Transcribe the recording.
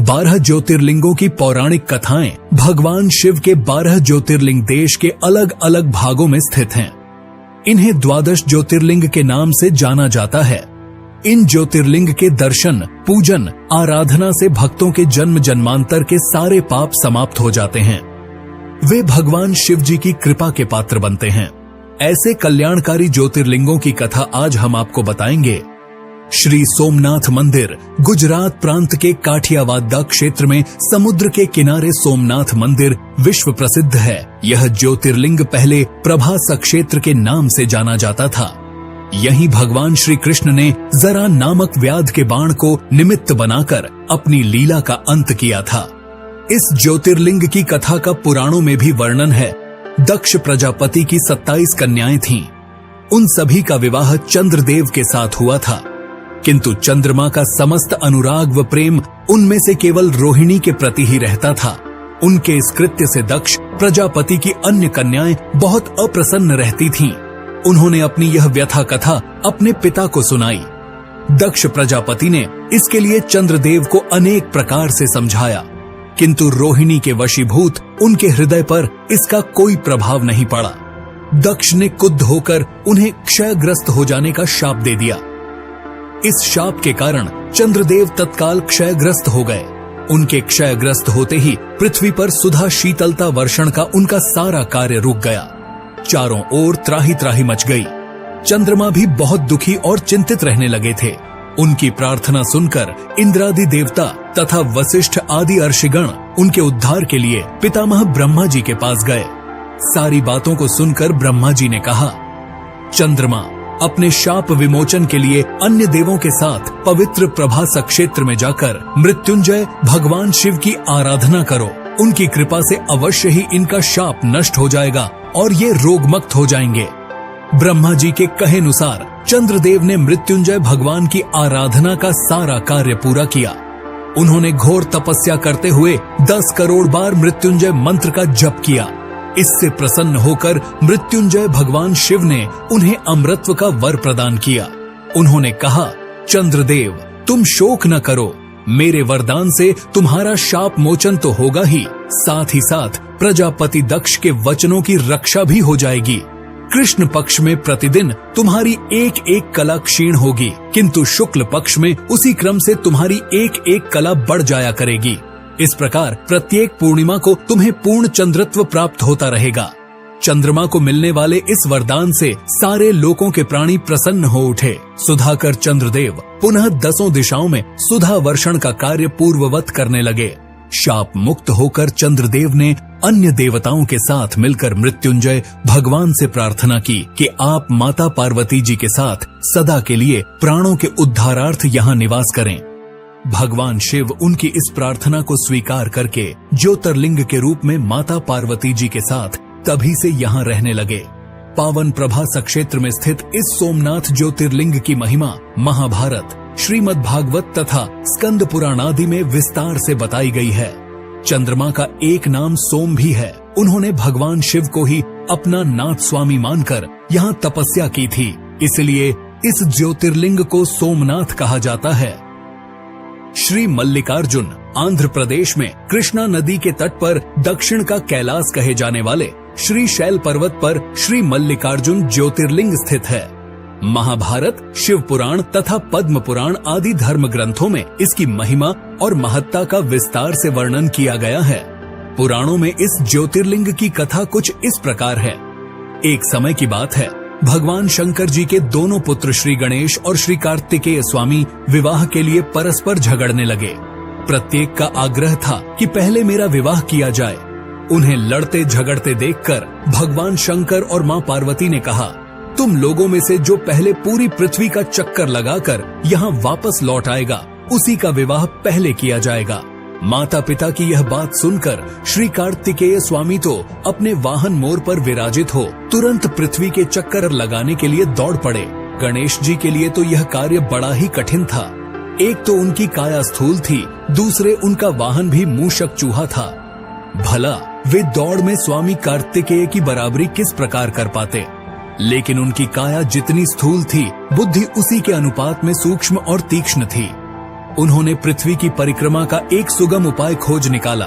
12 ज्योतिर्लिंगों की पौराणिक कथाएं भगवान शिव के 12 ज्योतिर्लिंग देश के अलग अलग भागों में स्थित हैं। इन्हें 12 ज्योतिर्लिंग के नाम से जाना जाता है। इन ज्योतिर्लिंग के दर्शन, पूजन, आराधना से भक्तों के जन्म जन्मांतर के सारे पाप समाप्त हो जाते हैं। वे भगवान शिव जी की कृपा के पात्र बनते हैं। ऐसे कल्याणकारी ज्योतिर्लिंगों की कथा आज हम आपको बताएंगे। श्री सोमनाथ मंदिर गुजरात प्रांत के काठियावाड़ क्षेत्र में समुद्र के किनारे सोमनाथ मंदिर विश्व प्रसिद्ध है। यह ज्योतिर्लिंग पहले प्रभास क्षेत्र के नाम से जाना जाता था। यहीं भगवान श्री कृष्ण ने जरा नामक व्याध के बाण को निमित्त बनाकर अपनी लीला का अंत किया था। इस ज्योतिर्लिंग की कथा का पुराणों में भी वर्णन है। दक्ष प्रजापति की 27 कन्याएं थीं। उन सभी का विवाह चंद्रदेव के साथ हुआ था, किंतु चंद्रमा का समस्त अनुराग व प्रेम उनमें से केवल रोहिणी के प्रति ही रहता था। उनके इस कृत्य से दक्ष प्रजापति की अन्य कन्याएं बहुत अप्रसन्न रहती थीं। उन्होंने अपनी यह व्यथा कथा अपने पिता को सुनाई। दक्ष प्रजापति ने इसके लिए चंद्रदेव को अनेक प्रकार से समझाया, किंतु रोहिणी के वशीभूत उनके हृदय पर इसका कोई प्रभाव नहीं पड़ा। दक्ष ने क्रुद्ध होकर उन्हें क्षयग्रस्त हो जाने का शाप दे दिया। इस शाप के कारण चंद्रदेव तत्काल क्षयग्रस्त हो गए। उनके क्षयग्रस्त होते ही पृथ्वी पर सुधा शीतलता वर्षण का उनका सारा कार्य रुक गया। चारों ओर त्राही त्राही मच गई। चंद्रमा भी बहुत दुखी और चिंतित रहने लगे थे। उनकी प्रार्थना सुनकर इंद्रादि देवता तथा वशिष्ठ आदि अर्षिगण उनके उद्धार के लिए पितामह ब्रह्मा जी के पास गए। सारी बातों को सुनकर ब्रह्मा जी ने कहा, चंद्रमा, अपने शाप विमोचन के लिए अन्य देवों के साथ पवित्र प्रभास क्षेत्र में जाकर मृत्युंजय भगवान शिव की आराधना करो। उनकी कृपा से अवश्य ही इनका शाप नष्ट हो जाएगा और ये रोगमुक्त हो जाएंगे। ब्रह्मा जी के कहे अनुसार चंद्रदेव ने मृत्युंजय भगवान की आराधना का सारा कार्य पूरा किया। उन्होंने घोर तपस्या करते हुए 10 करोड़ बार मृत्युंजय मंत्र का जप किया। इससे प्रसन्न होकर मृत्युंजय भगवान शिव ने उन्हें अमृतत्व का वर प्रदान किया। उन्होंने कहा, चंद्रदेव, तुम शोक न करो। मेरे वरदान से तुम्हारा शाप मोचन तो होगा ही, साथ ही साथ प्रजापति दक्ष के वचनों की रक्षा भी हो जाएगी। कृष्ण पक्ष में प्रतिदिन तुम्हारी एक एक कला क्षीण होगी, किंतु शुक्ल पक्ष में उसी क्रम से तुम्हारी एक एक कला बढ़ जाया करेगी। इस प्रकार प्रत्येक पूर्णिमा को तुम्हें पूर्ण चंद्रत्व प्राप्त होता रहेगा। चंद्रमा को मिलने वाले इस वरदान से सारे लोकों के प्राणी प्रसन्न हो उठे। सुधाकर चंद्रदेव पुनः 10 दिशाओं में सुधा वर्षण का कार्य पूर्ववत करने लगे। शाप मुक्त होकर चंद्रदेव ने अन्य देवताओं के साथ मिलकर मृत्युंजय भगवान से प्रार्थना की कि आप माता पार्वती जी के साथ सदा के लिए प्राणों के उद्धारार्थ यहाँ निवास करें। भगवान शिव उनकी इस प्रार्थना को स्वीकार करके ज्योतिर्लिंग के रूप में माता पार्वती जी के साथ तभी से यहाँ रहने लगे। पावन प्रभास क्षेत्र में स्थित इस सोमनाथ ज्योतिर्लिंग की महिमा महाभारत, श्रीमद् भागवत तथा स्कंद पुराण आदि में विस्तार से बताई गई है। चंद्रमा का एक नाम सोम भी है। उन्होंने भगवान शिव को ही अपना नाथ स्वामी मानकर यहाँ तपस्या की थी, इसलिए इस ज्योतिर्लिंग को सोमनाथ कहा जाता है। श्री मल्लिकार्जुन आंध्र प्रदेश में कृष्णा नदी के तट पर दक्षिण का कैलाश कहे जाने वाले श्री शैल पर्वत पर श्री मल्लिकार्जुन ज्योतिर्लिंग स्थित है। महाभारत, शिव पुराण तथा पद्म पुराण आदि धर्म ग्रंथों में इसकी महिमा और महत्ता का विस्तार से वर्णन किया गया है। पुराणों में इस ज्योतिर्लिंग की कथा कुछ इस प्रकार है। एक समय की बात है, भगवान शंकर जी के दोनों पुत्र श्री गणेश और श्री कार्तिकेय स्वामी विवाह के लिए परस्पर झगड़ने लगे। प्रत्येक का आग्रह था कि पहले मेरा विवाह किया जाए। उन्हें लड़ते झगड़ते देखकर भगवान शंकर और मां पार्वती ने कहा, तुम लोगों में से जो पहले पूरी पृथ्वी का चक्कर लगाकर यहाँ वापस लौट आएगा, उसी का विवाह पहले किया जाएगा। माता पिता की यह बात सुनकर श्री कार्तिकेय स्वामी तो अपने वाहन मोर पर विराजित हो तुरंत पृथ्वी के चक्कर लगाने के लिए दौड़ पड़े। गणेश जी के लिए तो यह कार्य बड़ा ही कठिन था। एक तो उनकी काया स्थूल थी, दूसरे उनका वाहन भी मूषक चूहा था। भला वे दौड़ में स्वामी कार्तिकेय की बराबरी किस प्रकार कर पाते। लेकिन उनकी काया जितनी स्थूल थी, बुद्धि उसी के अनुपात में सूक्ष्म और तीक्ष्ण थी। उन्होंने पृथ्वी की परिक्रमा का एक सुगम उपाय खोज निकाला।